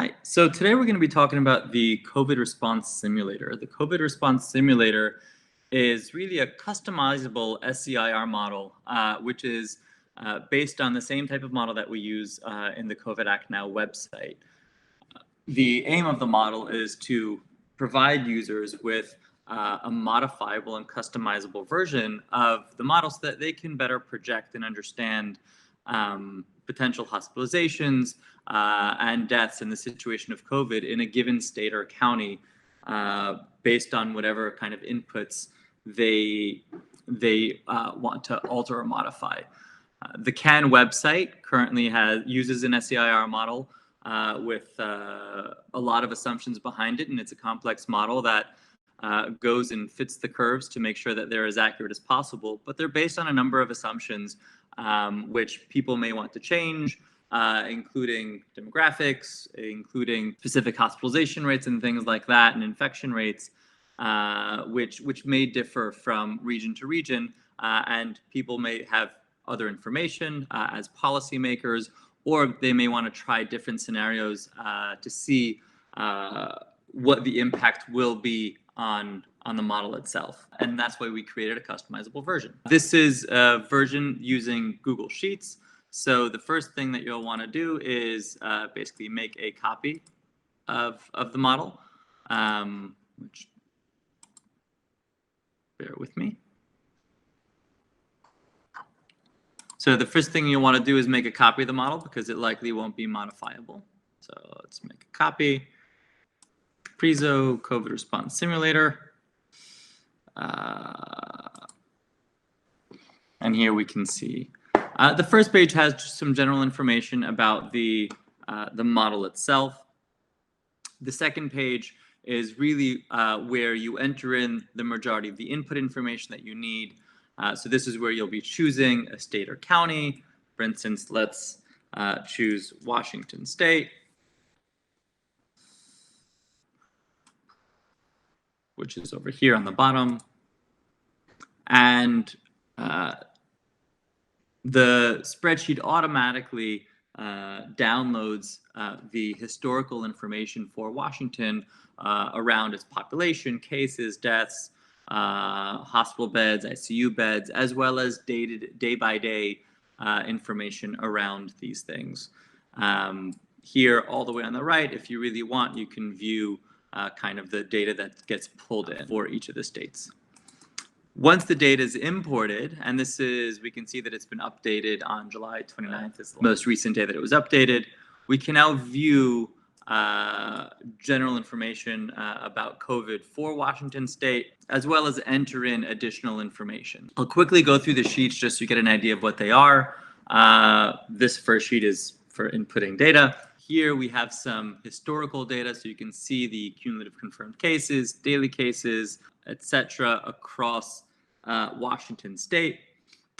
Hi, so today we're going to be talking about the COVID response simulator. The COVID response simulator is really a customizable SEIR model, which is based on the same type of model that we use in the COVID Act Now website. The aim of the model is to provide users with a modifiable and customizable version of the model so that they can better project and understand potential hospitalizations and deaths in the situation of COVID in a given state or county based on whatever kind of inputs they want to alter or modify. The CAN website currently uses an SEIR model with a lot of assumptions behind it, and it's a complex model that goes and fits the curves to make sure that they're as accurate as possible, but they're based on a number of assumptions which people may want to change, including demographics, including specific hospitalization rates and things like that, and infection rates, which may differ from region to region, and people may have other information as policymakers, or they may want to try different scenarios to see what the impact will be on the model itself. And that's why we created a customizable version. This is a version using Google Sheets. So the first thing that you'll want to do is basically make a copy of the model, which, bear with me. So the first thing you'll want to do is make a copy of the model because it likely won't be modifiable. So let's make a copy. Prezo COVID response simulator. And here we can see the first page has just some general information about the model itself. The second page is really where you enter in the majority of the input information that you need. So this is where you'll be choosing a state or county. For instance, let's choose Washington State, which is over here on the bottom. And the spreadsheet automatically downloads the historical information for Washington around its population, cases, deaths, hospital beds, ICU beds, as well as day-by-day information around these things. Here, all the way on the right, if you really want, you can view kind of the data that gets pulled in for each of the states. Once the data is imported, and we can see that it's been updated on July 29th, is the most recent day that it was updated, we can now view general information about COVID for Washington State, as well as enter in additional information. I'll quickly go through the sheets just so you get an idea of what they are. This first sheet is for inputting data. Here we have some historical data, so you can see the cumulative confirmed cases, daily cases, etc. across Washington State.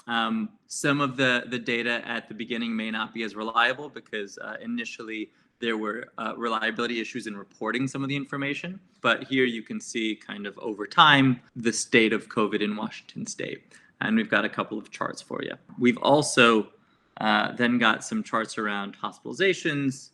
Some of the data at the beginning may not be as reliable because initially there were reliability issues in reporting some of the information. But here you can see kind of over time the state of COVID in Washington State. And we've got a couple of charts for you. We've also then got some charts around hospitalizations,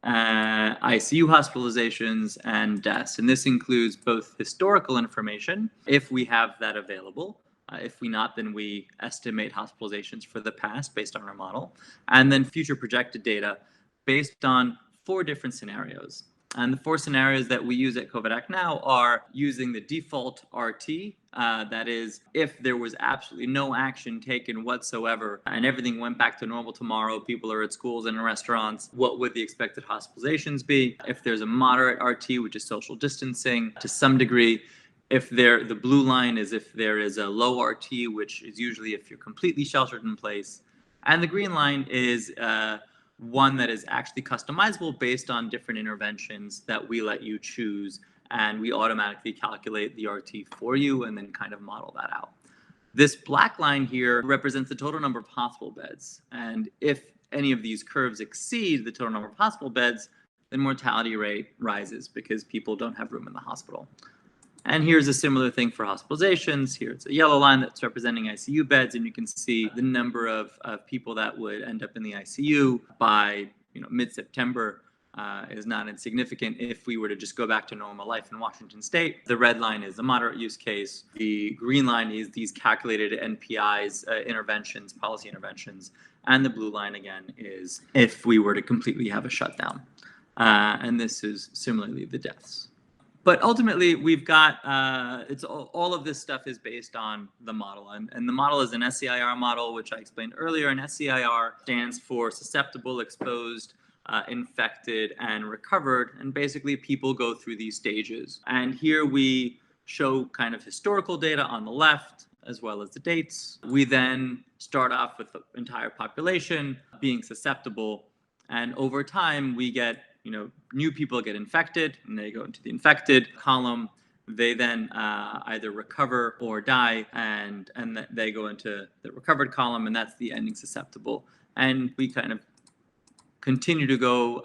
ICU hospitalizations, and deaths. And this includes both historical information, if we have that available. If we not, then we estimate hospitalizations for the past based on our model. And then future projected data based on 4 different scenarios. And the 4 scenarios that we use at COVID Act Now are using the default RT, that is, if there was absolutely no action taken whatsoever and everything went back to normal tomorrow, people are at schools and in restaurants, what would the expected hospitalizations be? If there's a moderate RT, which is social distancing to some degree, the blue line is if there is a low RT, which is usually if you're completely sheltered in place, and the green line is one that is actually customizable based on different interventions that we let you choose, and we automatically calculate the RT for you and then kind of model that out. This black line here represents the total number of hospital beds, and if any of these curves exceed the total number of hospital beds, then mortality rate rises because people don't have room in the hospital. And here's a similar thing for hospitalizations. Here it's a yellow line that's representing ICU beds, and you can see the number of people that would end up in the ICU by mid-September is not insignificant if we were to just go back to normal life in Washington State. The red line is the moderate use case. The green line is these calculated NPIs, interventions, policy interventions. And the blue line, again, is if we were to completely have a shutdown. And this is similarly the deaths. But ultimately, we've got, all of this stuff is based on the model. And the model is an SEIR model, which I explained earlier. And SEIR stands for susceptible, exposed, infected, and recovered. And basically, people go through these stages. And here we show kind of historical data on the left, as well as the dates. We then start off with the entire population being susceptible. And over time, we get, new people get infected, and they go into the infected column. They then either recover or die, and they go into the recovered column, and that's the ending susceptible. And we kind of continue to go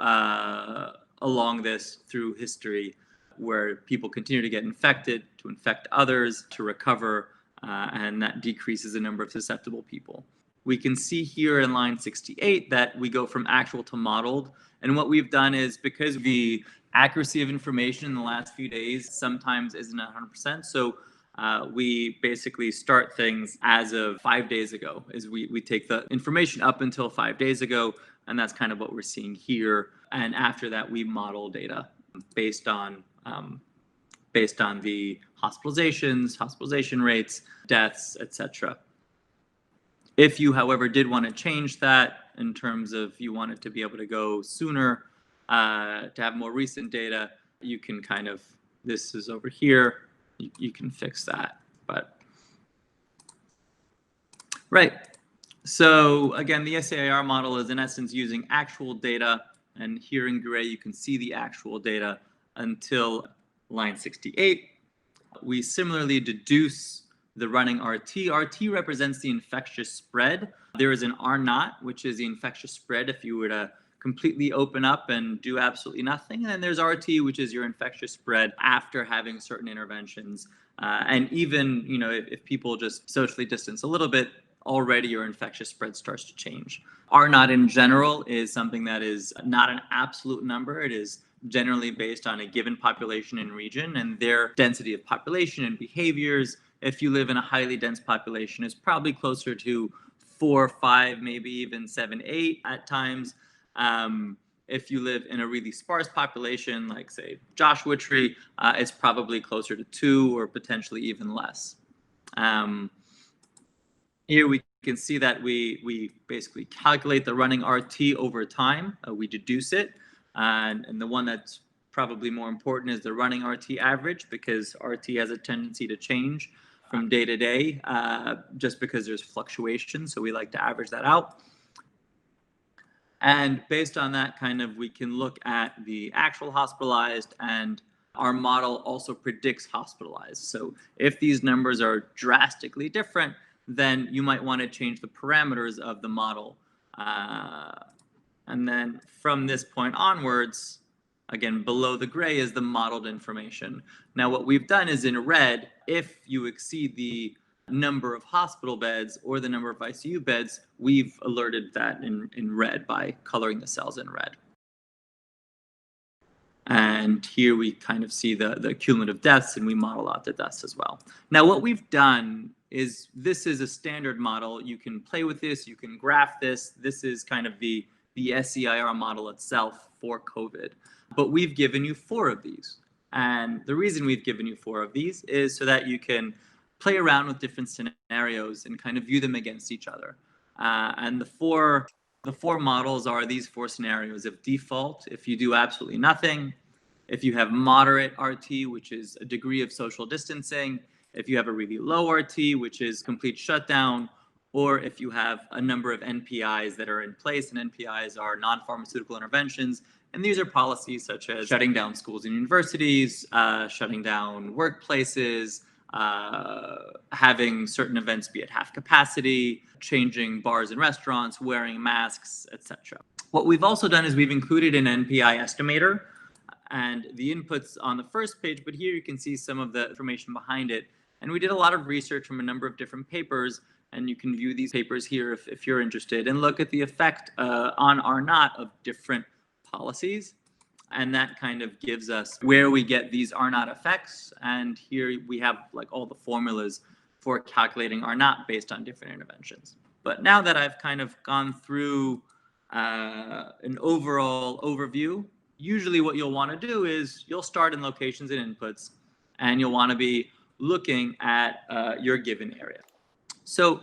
along this through history, where people continue to get infected, to infect others, to recover, and that decreases the number of susceptible people. We can see here in line 68 that we go from actual to modeled. And what we've done is, because the accuracy of information in the last few days sometimes isn't 100%, so we basically start things as of 5 days ago. We take the information up until 5 days ago, and that's kind of what we're seeing here. And after that, we model data based on the hospitalizations, hospitalization rates, deaths, etc. If you, however, did want to change that in terms of you want it to be able to go sooner, to have more recent data, you can kind of, this is over here, you can fix that. But right. So again, the SEIR model is in essence using actual data, and here in gray you can see the actual data until line 68. We similarly deduce the running RT. RT represents the infectious spread. There is an R0, which is the infectious spread if you were to completely open up and do absolutely nothing. And then there's RT, which is your infectious spread after having certain interventions. And even, if people just socially distance a little bit, already your infectious spread starts to change. R0 in general is something that is not an absolute number. It is generally based on a given population and region and their density of population and behaviors. If you live in a highly dense population, it's probably closer to 4, 5, maybe even 7, 8 at times. If you live in a really sparse population, like say Joshua Tree, it's probably closer to 2 or potentially even less. Here we can see that we basically calculate the running RT over time. We deduce it. And the one that's probably more important is the running RT average, because RT has a tendency to change from day to day, just because there's fluctuation. So we like to average that out. And based on that, we can look at the actual hospitalized, and our model also predicts hospitalized. So if these numbers are drastically different, then you might want to change the parameters of the model. And then from this point onwards, again, below the gray is the modeled information. Now, what we've done is in red, if you exceed the number of hospital beds or the number of ICU beds, we've alerted that in red by coloring the cells in red. And here we kind of see the cumulative deaths, and we model out the deaths as well. Now, what we've done is, this is a standard model. You can play with this, you can graph this. This is kind of the SEIR model itself for COVID. But we've given you 4 of these. And the reason we've given you 4 of these is so that you can play around with different scenarios and kind of view them against each other. And the four models are these 4 scenarios of default: if you do absolutely nothing, if you have moderate RT, which is a degree of social distancing, if you have a really low RT, which is complete shutdown, or if you have a number of NPIs that are in place. And NPIs are non-pharmaceutical interventions. And these are policies such as shutting down schools and universities, shutting down workplaces, having certain events be at half capacity, changing bars and restaurants, wearing masks, etc. What we've also done is we've included an NPI estimator and the inputs on the first page, but here you can see some of the information behind it. And we did a lot of research from a number of different papers, and you can view these papers here if you're interested, and look at the effect on R0 of different policies. And that kind of gives us where we get these R naught effects. And here we have like all the formulas for calculating R naught based on different interventions. But now that I've kind of gone through an overall overview, usually what you'll want to do is you'll start in locations and inputs, and you'll want to be looking at your given area. So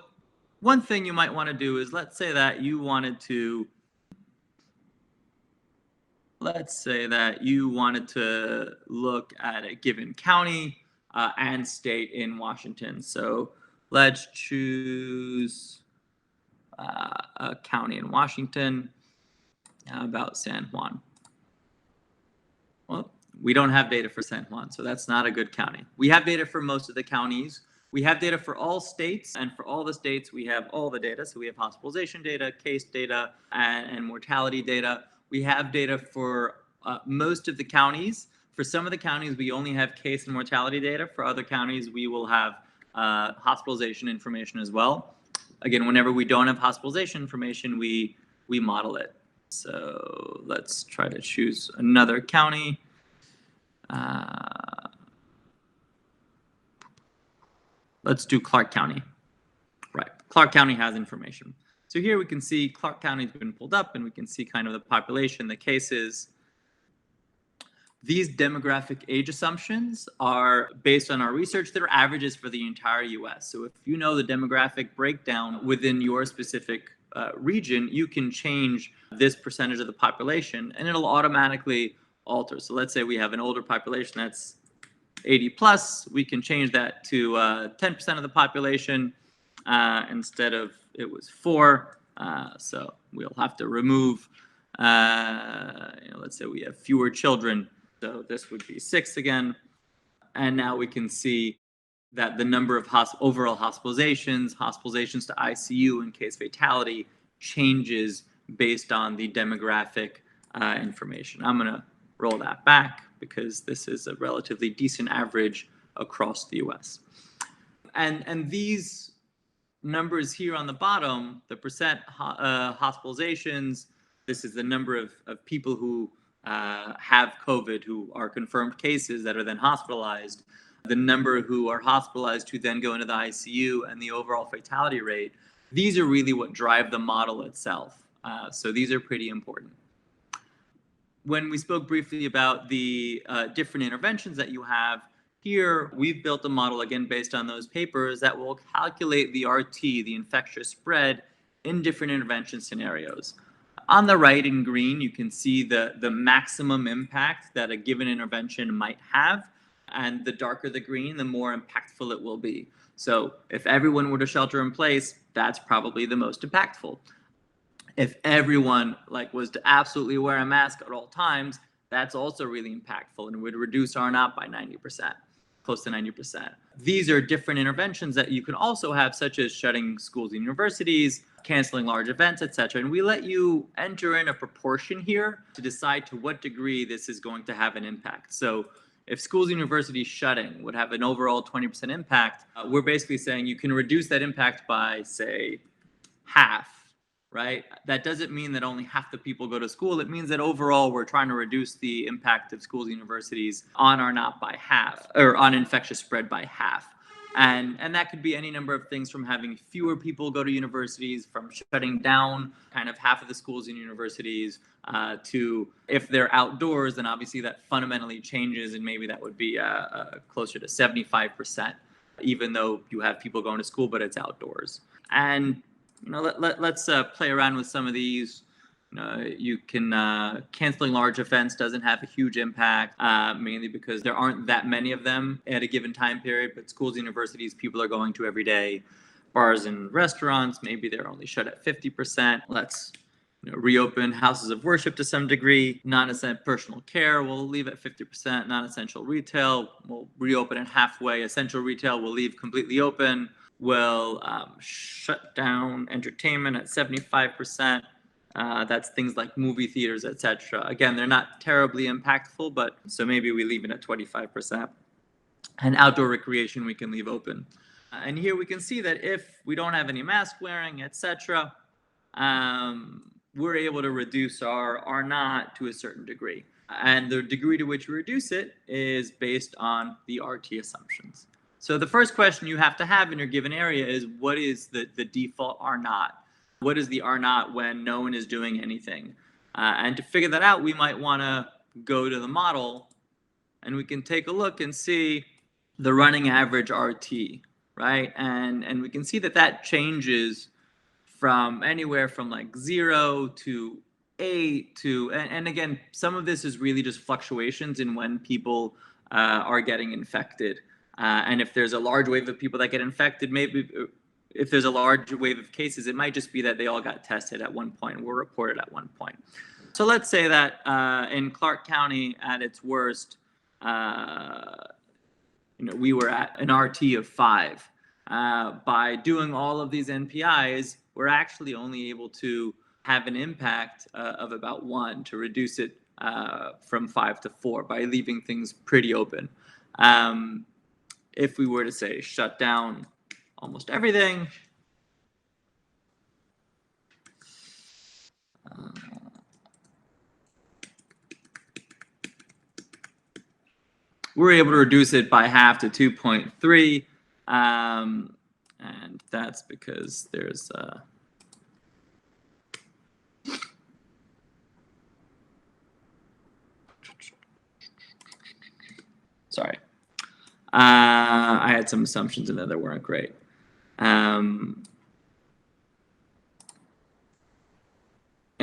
one thing you might want to do is, let's say that you wanted to look at a given county and state in Washington. So let's choose a county in Washington. How about San Juan? Well, we don't have data for San Juan, so that's not a good county. We have data for most of the counties. We have data for all states, and for all the states, we have all the data. So we have hospitalization data, case data, and mortality data. We have data for most of the counties. For some of the counties, we only have case and mortality data. For other counties, we will have hospitalization information as well. Again, whenever we don't have hospitalization information, we model it. So let's try to choose another county. Let's do Clark County. Right, Clark County has information. So here we can see Clark County's been pulled up, and we can see kind of the population, the cases. These demographic age assumptions are based on our research. They're averages for the entire US. So if you know the demographic breakdown within your specific region, you can change this percentage of the population and it'll automatically alter. So let's say we have an older population that's 80 plus, we can change that to 10% of the population instead of it was 4. So we'll have to remove, let's say we have fewer children. So this would be 6 again. And now we can see that the number of overall hospitalizations to ICU and case fatality changes based on the demographic information. I'm going to roll that back because this is a relatively decent average across the US. And these numbers here on the bottom, the percent hospitalizations, this is the number of people who have COVID, who are confirmed cases that are then hospitalized, the number who are hospitalized who then go into the ICU, and the overall fatality rate. These are really what drive the model itself. So these are pretty important. When we spoke briefly about the different interventions that you have, here we've built a model, again, based on those papers that will calculate the RT, the infectious spread, in different intervention scenarios. On the right in green, you can see the maximum impact that a given intervention might have. And the darker the green, the more impactful it will be. So if everyone were to shelter in place, that's probably the most impactful. If everyone was to absolutely wear a mask at all times, that's also really impactful and would reduce R naught by 90%, close to 90%. These are different interventions that you can also have, such as shutting schools and universities, canceling large events, etc. And we let you enter in a proportion here to decide to what degree this is going to have an impact. So if schools and universities shutting would have an overall 20% impact, we're basically saying you can reduce that impact by, say, half, right? That doesn't mean that only half the people go to school. It means that overall we're trying to reduce the impact of schools and universities on R naught by half, or on infectious spread by half. And that could be any number of things, from having fewer people go to universities, from shutting down kind of half of the schools and universities, to if they're outdoors, then obviously that fundamentally changes, and maybe that would be closer to 75%, even though you have people going to school, but it's outdoors. And let's play around with some of these. You can canceling large events doesn't have a huge impact, mainly because there aren't that many of them at a given time period. But schools and universities, people are going to every day. Bars and restaurants, maybe they're only shut at 50%. Let's reopen houses of worship to some degree. Non-essential personal care, we'll leave at 50%. Non-essential retail, we'll reopen it halfway. Essential retail, we'll leave completely open. We'll shut down entertainment at 75%. That's things like movie theaters, etc. Again, they're not terribly impactful, but so maybe we leave it at 25%. And outdoor recreation we can leave open. And here we can see that if we don't have any mask wearing, etc., we're able to reduce our R naught to a certain degree. And the degree to which we reduce it is based on the RT assumptions. So the first question you have to have in your given area is, what is the default R naught? What is the R naught when no one is doing anything? And to figure that out, we might want to go to the model, and we can take a look and see the running average RT, right? And we can see that that changes from anywhere from like 0 to 8 to, and again, some of this is really just fluctuations in when people are getting infected. And if there's a large wave of people that get infected, maybe if there's a large wave of cases, it might just be that they all got tested at one point, were reported at one point. So let's say that in Clark County at its worst, we were at an RT of 5. By doing all of these NPIs, we're actually only able to have an impact of about 1 to reduce it from 5 to 4 by leaving things pretty open. If we were to say shut down almost everything, we're able to reduce it by half to 2.3, and that's because there's sorry, I had some assumptions in there that weren't great. And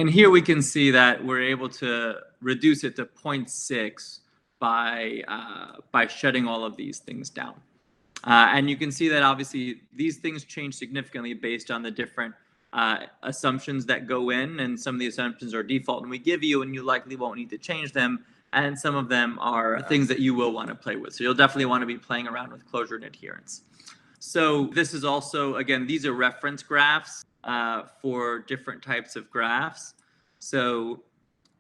here we can see that we're able to reduce it to 0.6 by shutting all of these things down. And you can see that obviously these things change significantly based on the different assumptions that go in, and some of the assumptions are default and we give you, and you likely won't need to change them, and some of them are things that you will want to play with. So you'll definitely want to be playing around with closure and adherence. So this is also, again, these are reference graphs for different types of graphs. So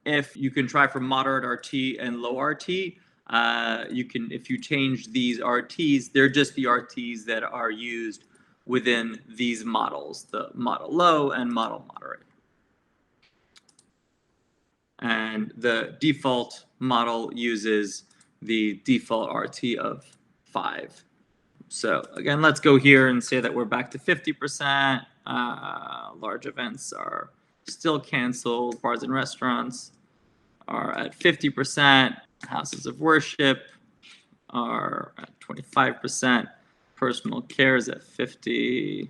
if you can try for moderate RT and low RT, you can, if you change these RTs, they're just the RTs that are used within these models, the model low and model moderate. And the default model uses the default RT of 5. So again, let's go here and say that we're back to 50%. Large events are still canceled. Bars and restaurants are at 50%. Houses of worship are at 25%. Personal care is at 50.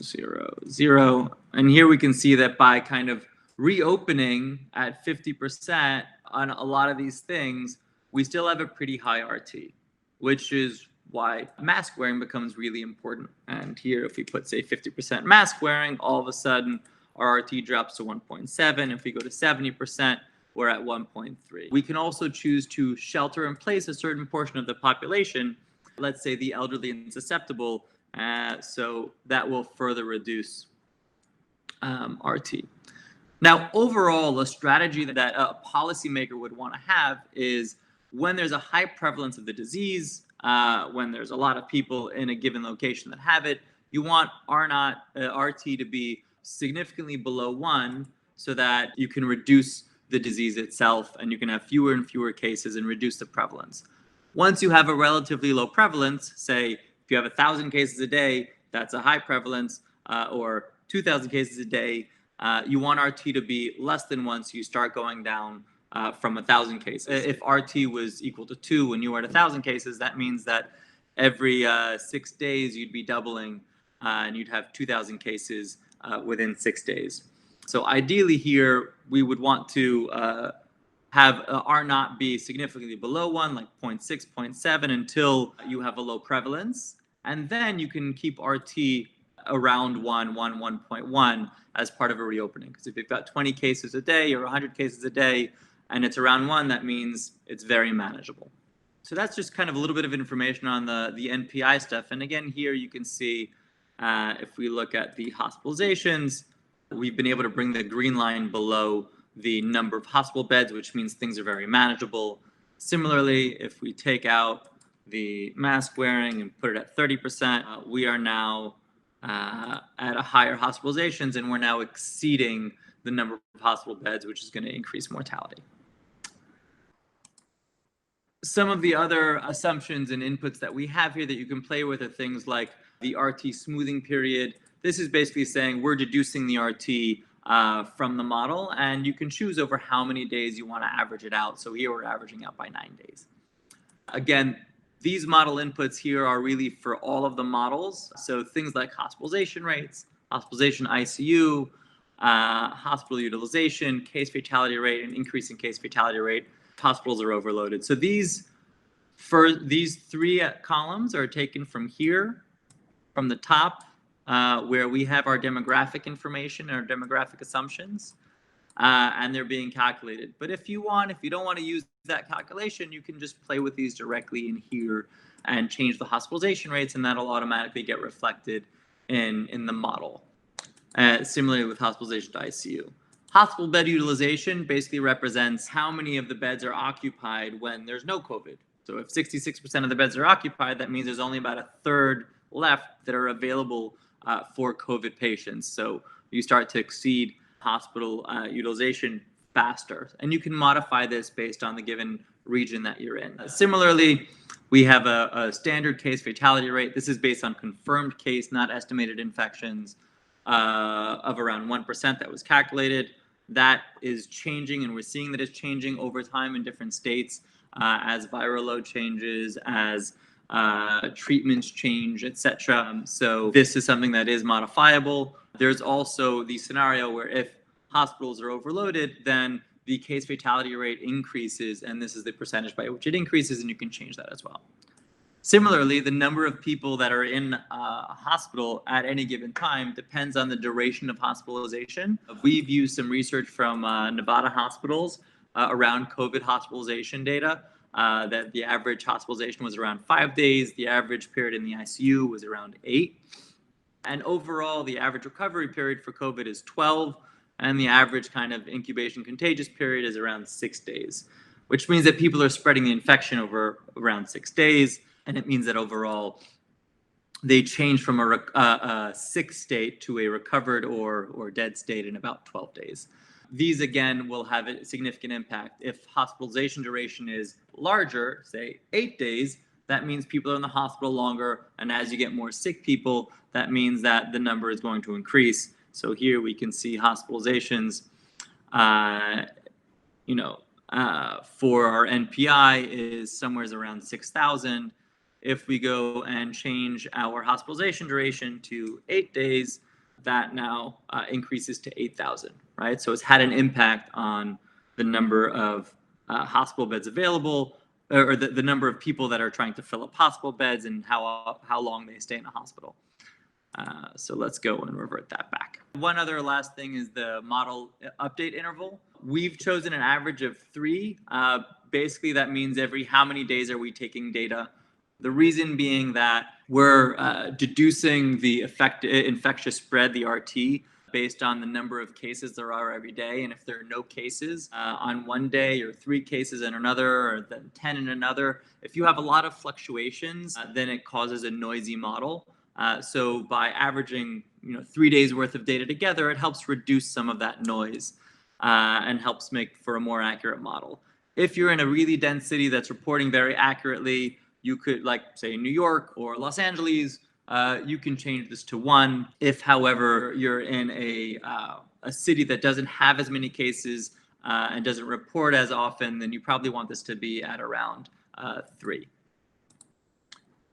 0, 0. And here we can see that by kind of reopening at 50% on a lot of these things, we still have a pretty high RT, which is why mask wearing becomes really important. And here, if we put, say, 50% mask wearing, all of a sudden our RT drops to 1.7. If we go to 70%, we're at 1.3. We can also choose to shelter in place a certain portion of the population, let's say the elderly and susceptible, so that will further reduce RT. Now, overall, a strategy that a policymaker would want to have is when there's a high prevalence of the disease, when there's a lot of people in a given location that have it, you want RT to be significantly below 1 so that you can reduce the disease itself and you can have fewer and fewer cases and reduce the prevalence. Once you have a relatively low prevalence, say if you have 1,000 cases a day, that's a high prevalence, or 2,000 cases a day, you want RT to be less than 1, so you start going down from 1,000 cases. If RT was equal to 2 when you were at 1,000 cases, that means that every 6 days you'd be doubling and you'd have 2,000 cases within 6 days. So ideally here, we would want to have R naught be significantly below 1, like 0.6, 0.7, until you have a low prevalence. And then you can keep RT around 1.1 as part of a reopening. Because if you've got 20 cases a day or 100 cases a day, and it's around 1, that means it's very manageable. So that's just kind of a little bit of information on the NPI stuff. And again, here you can see, if we look at the hospitalizations, we've been able to bring the green line below the number of hospital beds, which means things are very manageable. Similarly, if we take out the mask wearing and put it at 30%, we are now at a higher hospitalizations, and we're now exceeding the number of hospital beds, which is going to increase mortality. Some of the other assumptions and inputs that we have here that you can play with are things like the RT smoothing period. This is basically saying we're deducing the RT from the model, and you can choose over how many days you want to average it out. So here we're averaging out by 9 days. Again, these model inputs here are really for all of the models. So things like hospitalization rates, hospitalization ICU, hospital utilization, case fatality rate, and increase in case fatality rate. Hospitals are overloaded. So these 3 columns are taken from here, from the top, where we have our demographic information, our demographic assumptions, and they're being calculated. But if you don't want to use that calculation, you can just play with these directly in here and change the hospitalization rates, and that'll automatically get reflected in the model. Similarly with hospitalization to ICU. Hospital bed utilization basically represents how many of the beds are occupied when there's no COVID. So if 66% of the beds are occupied, that means there's only about 1/3 left that are available for COVID patients. So you start to exceed hospital utilization faster. And you can modify this based on the given region that you're in. Similarly, we have a standard case fatality rate. This is based on confirmed case, not estimated infections, of around 1% that was calculated. That is changing, and we're seeing that it's changing over time in different states as viral load changes, as treatments change, etc. So this is something that is modifiable. There's also the scenario where if hospitals are overloaded, then the case fatality rate increases, and this is the percentage by which it increases, and you can change that as well. Similarly, the number of people that are in a hospital at any given time depends on the duration of hospitalization. We've used some research from Nevada hospitals around COVID hospitalization data, that the average hospitalization was around 5 days, the average period in the ICU was around 8. And overall, the average recovery period for COVID is 12, and the average kind of incubation contagious period is around 6 days, which means that people are spreading the infection over around 6 days. And it means that overall, they change from a sick state to a recovered or dead state in about 12 days. These, again, will have a significant impact. If hospitalization duration is larger, say 8 days, that means people are in the hospital longer. And as you get more sick people, that means that the number is going to increase. So here we can see hospitalizations, for our NPI is somewhere around 6,000. If we go and change our hospitalization duration to 8 days, that now increases to 8,000, right? So it's had an impact on the number of hospital beds available, or the number of people that are trying to fill up hospital beds and how long they stay in the hospital. So let's go and revert that back. One other last thing is the model update interval. We've chosen an average of 3. Basically, that means every how many days are we taking data. The reason being that we're deducing the infectious spread, the RT, based on the number of cases there are every day. And if there are no cases on one day, or 3 cases in another, or then 10 in another, if you have a lot of fluctuations, then it causes a noisy model. So by averaging 3 days worth of data together, it helps reduce some of that noise and helps make for a more accurate model. If you're in a really dense city that's reporting very accurately, you could, like, say, New York or Los Angeles, you can change this to 1. If, however, you're in a city that doesn't have as many cases and doesn't report as often, then you probably want this to be at around 3.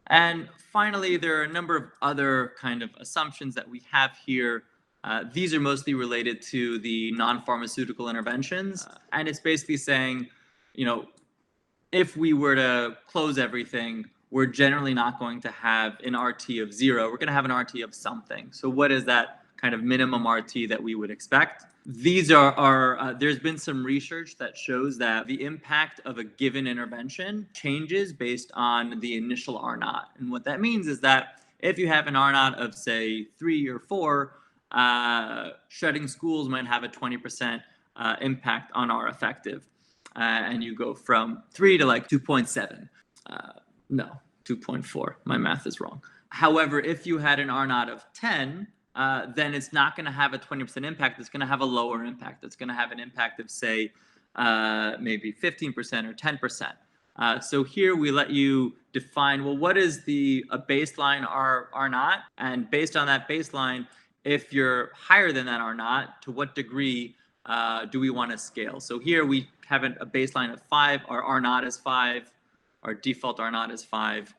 And finally, there are a number of other kind of assumptions that we have here. These are mostly related to the non-pharmaceutical interventions. And it's basically saying, if we were to close everything, we're generally not going to have an RT of 0. We're going to have an RT of something. So what is that kind of minimum RT that we would expect? These there's been some research that shows that the impact of a given intervention changes based on the initial R0. And what that means is that if you have an R0 of, say, 3 or 4, shutting schools might have a 20% impact on R effective. And you go from 3 to like 2.7. No, 2.4. My math is wrong. However, if you had an R0 of 10, then it's not going to have a 20% impact. It's going to have a lower impact. It's going to have an impact of, say, maybe 15% or 10%. So here we let you define, well, what is a baseline R naught? And based on that baseline, if you're higher than that R naught, to what degree do we want to scale? So here we have a baseline of 5. Our R naught is 5. Our default R naught is 5.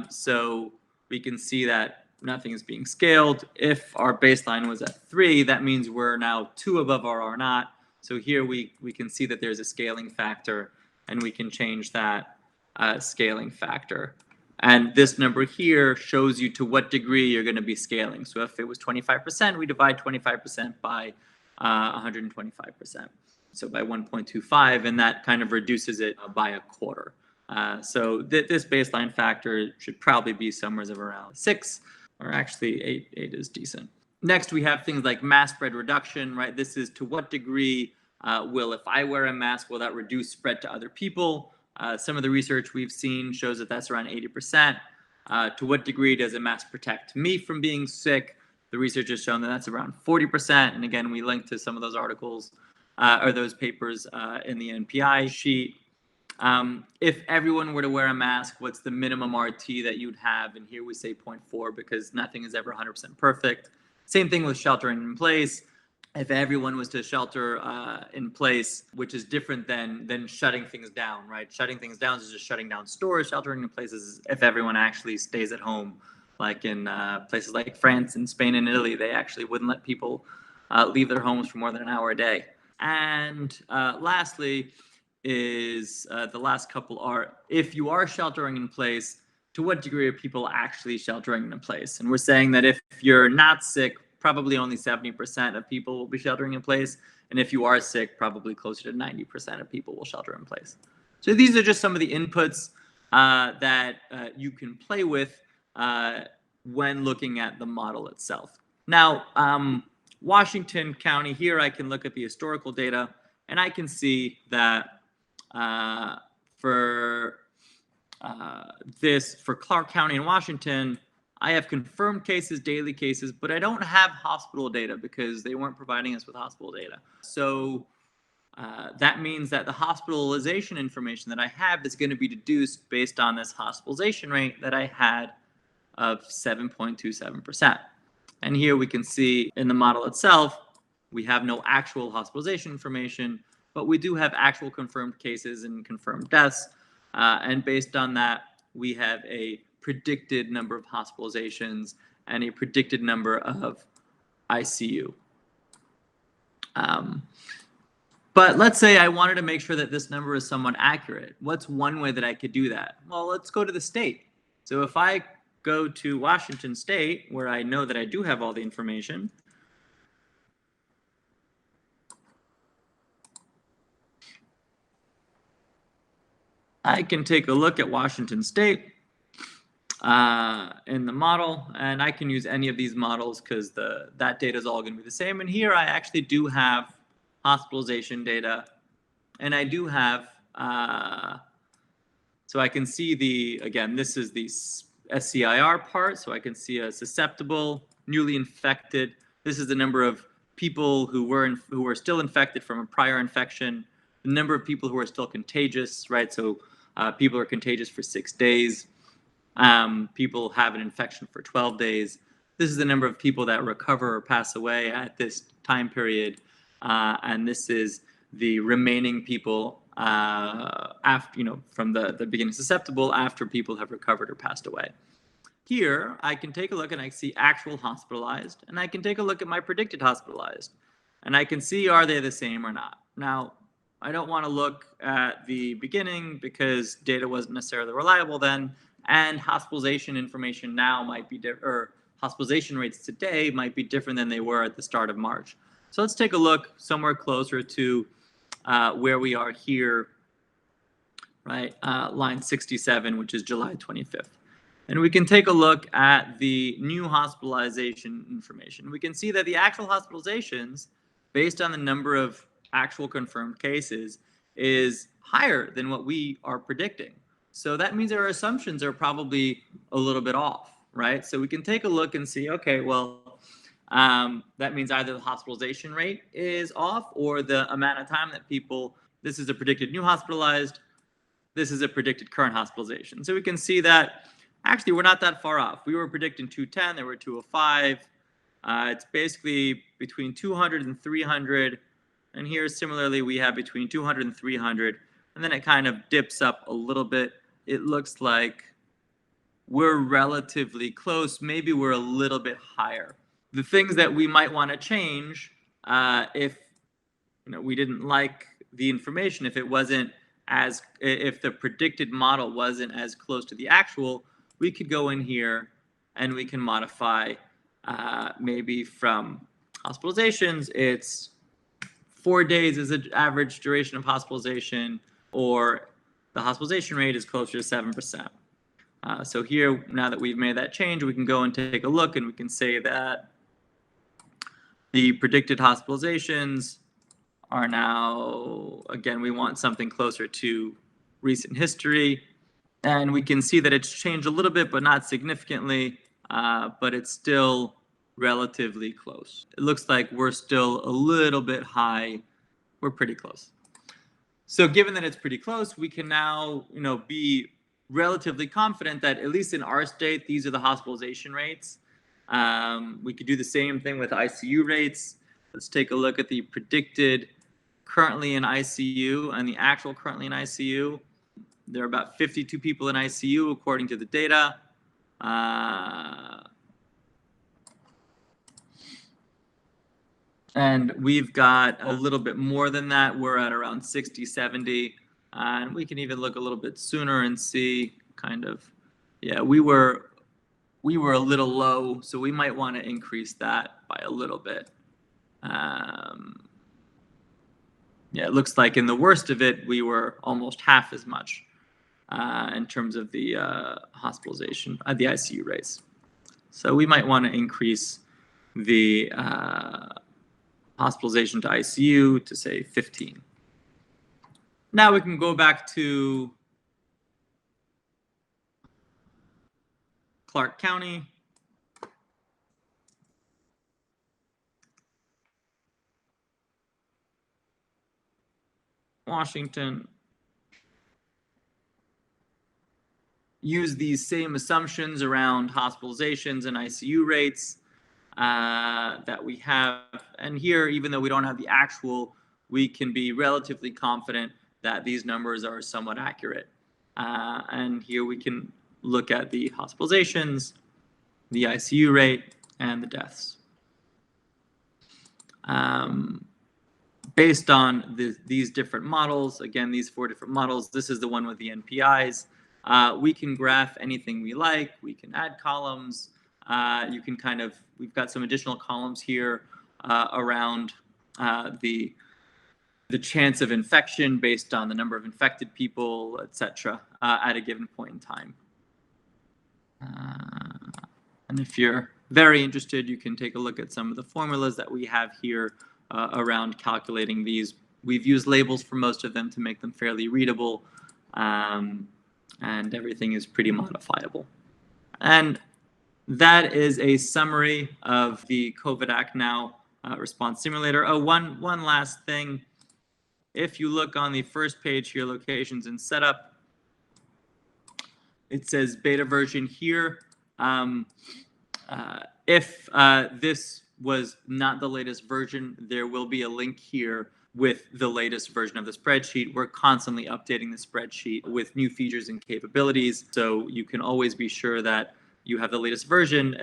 So we can see that nothing is being scaled. If our baseline was at 3, that means we're now 2 above our R naught. So here we can see that there's a scaling factor, and we can change that scaling factor. And this number here shows you to what degree you're going to be scaling. So if it was 25%, we divide 25% by 125%. So by 1.25, and that kind of reduces it by a quarter. So this baseline factor should probably be somewhere around 6, or actually 8 is decent. Next, we have things like mass spread reduction, right? This is to what degree if I wear a mask, will that reduce spread to other people? Some of the research we've seen shows that that's around 80%. To what degree does a mask protect me from being sick? The research has shown that that's around 40%. And again, we link to some of those articles or those papers in the NPI sheet. If everyone were to wear a mask, what's the minimum RT that you'd have? And here we say 0.4 because nothing is ever 100% perfect. Same thing with sheltering in place. If everyone was to shelter in place, which is different than shutting things down, right? Shutting things down is just shutting down stores. Sheltering in place is if everyone actually stays at home, like in places like France and Spain and Italy, they actually wouldn't let people leave their homes for more than an hour a day. And lastly is the last couple are, if you are sheltering in place, to what degree are people actually sheltering in place? And we're saying that if you're not sick, probably only 70% of people will be sheltering in place. And if you are sick, probably closer to 90% of people will shelter in place. So these are just some of the inputs that you can play with when looking at the model itself. Now, Washington County, here I can look at the historical data, and I can see that for Clark County in Washington, I have confirmed cases, daily cases, but I don't have hospital data because they weren't providing us with hospital data. So that means that the hospitalization information that I have is going to be deduced based on this hospitalization rate that I had of 7.27%. And here we can see in the model itself, we have no actual hospitalization information, but we do have actual confirmed cases and confirmed deaths. And based on that, we have a predicted number of hospitalizations and a predicted number of ICU. But let's say I wanted to make sure that this number is somewhat accurate. What's one way that I could do that? Well, let's go to the state. So if I go to Washington State, where I know that I do have all the information, I can take a look at Washington State in the model, and I can use any of these models because that data is all going to be the same. And here I actually do have hospitalization data, and I do have, so I can see again, this is the SEIR part, so I can see a susceptible, newly infected. This is the number of people who were still infected from a prior infection, the number of people who are still contagious, right? So people are contagious for 6 days. People have an infection for 12 days. This is the number of people that recover or pass away at this time period. And this is the remaining people after, from the beginning susceptible after people have recovered or passed away. Here, I can take a look and I see actual hospitalized, and I can take a look at my predicted hospitalized, and I can see, are they the same or not? Now, I don't want to look at the beginning because data wasn't necessarily reliable then, and hospitalization information now might be different, or hospitalization rates today might be different than they were at the start of March. So let's take a look somewhere closer to where we are here, right? Line 67, which is July 25th. And we can take a look at the new hospitalization information. We can see that the actual hospitalizations, based on the number of actual confirmed cases, is higher than what we are predicting. So that means our assumptions are probably a little bit off, right? So we can take a look and see, okay, well, That means either the hospitalization rate is off or the amount of time that people, this is a predicted new hospitalized, this is a predicted current hospitalization. So we can see that actually we're not that far off. We were predicting 210, there were 205. It's basically between 200 and 300. And here similarly we have between 200 and 300. And then it kind of dips up a little bit. It looks like we're relatively close. Maybe we're a little bit higher. The things that we might want to change if we didn't like the information, if the predicted model wasn't as close to the actual, we could go in here and we can modify maybe from hospitalizations, it's 4 days is an average duration of hospitalization, or the hospitalization rate is closer to 7%. So here, now that we've made that change, we can go and take a look and we can say that the predicted hospitalizations are now, again, we want something closer to recent history. And we can see that it's changed a little bit, but not significantly, but it's still relatively close. It looks like we're still a little bit high. We're pretty close. So given that it's pretty close, we can now, be relatively confident that at least in our state, these are the hospitalization rates. We could do the same thing with ICU rates. Let's take a look at the predicted currently in ICU and the actual currently in ICU. There are about 52 people in ICU according to the data. And we've got a little bit more than that. We're at around 60, 70. And we can even look a little bit sooner and see kind of, yeah, we were a little low, so we might want to increase that by a little bit. Yeah, it looks like in the worst of it, we were almost half as much in terms of the hospitalization, the ICU rates. So we might want to increase the hospitalization to ICU to say 15. Now we can go back to Clark County. Washington. Use these same assumptions around hospitalizations and ICU rates that we have. And here, even though we don't have the actual, we can be relatively confident that these numbers are somewhat accurate. And here we can look at the hospitalizations, the ICU rate, and the deaths. Based on these different models, again, these 4 different models, this is the one with the NPIs. We can graph anything we like. We can add columns. You can we've got some additional columns here around the chance of infection based on the number of infected people, etc., at a given point in time. And if you're very interested, you can take a look at some of the formulas that we have here around calculating these. We've used labels for most of them to make them fairly readable, and everything is pretty modifiable. And that is a summary of the COVID Act Now response simulator. Oh, one last thing. If you look on the first page here, locations and setup, it says beta version here. If this was not the latest version, there will be a link here with the latest version of the spreadsheet. We're constantly updating the spreadsheet with new features and capabilities, so you can always be sure that you have the latest version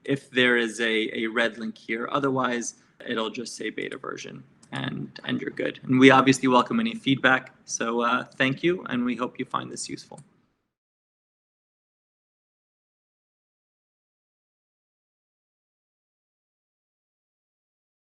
if there is a red link here. Otherwise, it'll just say beta version, and you're good. And we obviously welcome any feedback, so thank you, and we hope you find this useful.